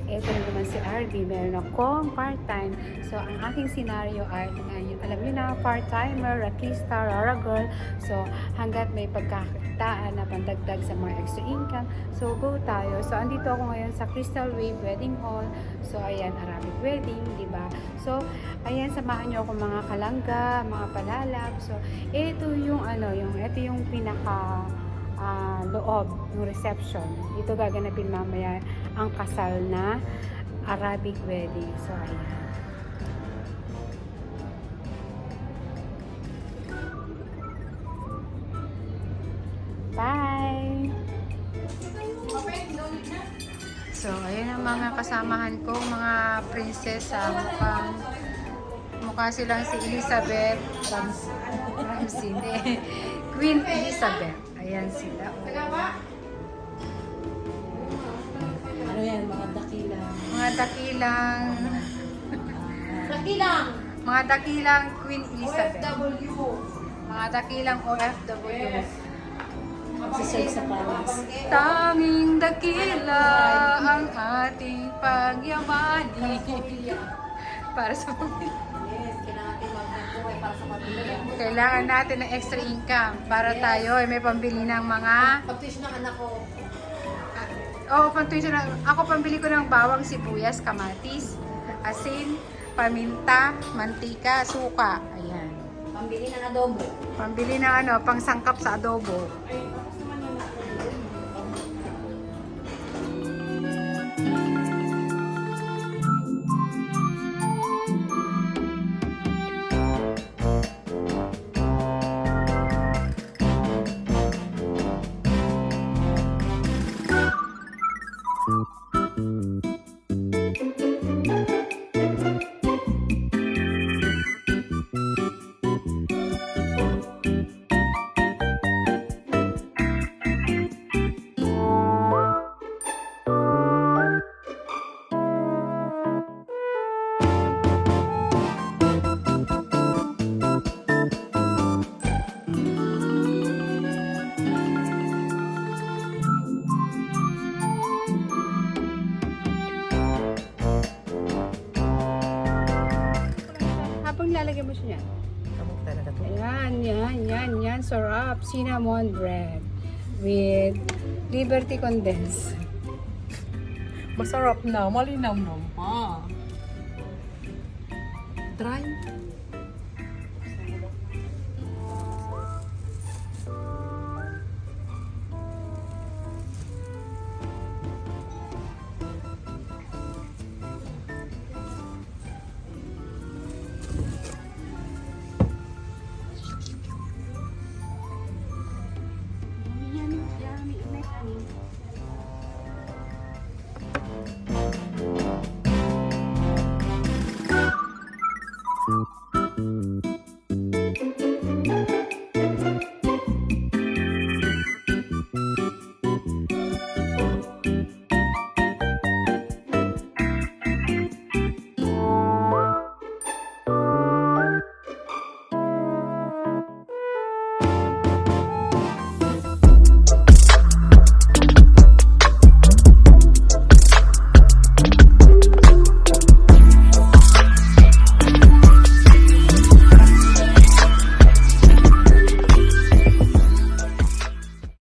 eto na naman si RB, meron akong part-time. So, ang aking scenario ay, alam niyo na, part-timer, rakista, rara girl. So, hanggat may pagkakitaan na pandagdag sa mga extra income, so go tayo. So, andito ako ngayon sa Crystal Wave Wedding Hall. So, ayan, Arabic wedding, di ba? So, ayan, samahan niyo ako mga kalangga, mga palalab. So, ito yung ito yung pinaka loob ng reception. Ito gaganapin mamaya ang kasal na Arabic wedding. So, ayan. Bye! So, ayan ang mga kasamahan ko, mga prinsesa. Mukha silang si Elizabeth Ramsey. Queen Elizabeth. Ayan sila. Ano yan? Mga dakilang. Mga dakilang. Dakilang! Mga dakilang Queen Elizabeth. OFW. Mga dakilang OFW. Sisig sa palas. Tanging dakila ang ating pagyamani. Para sa pamilya. Yes, kailangan natin magbuhay para sa pamilya. Kailangan natin ng extra income para tayo ay may pambili ng mga Pag-tuition ng anak ko. pang-tuition ako pambili ko ng bawang, sibuyas, kamatis, asin, paminta, mantika, suka. Ayan. Pambili ng adobo. Pambili ng pangsangkap sa adobo. Habang lalagyan mo siya niyan. Kamok talaga to. Yan. Sarap. Cinnamon bread with Liberty Condensed. Masarap na. Malinaw na pa. Try.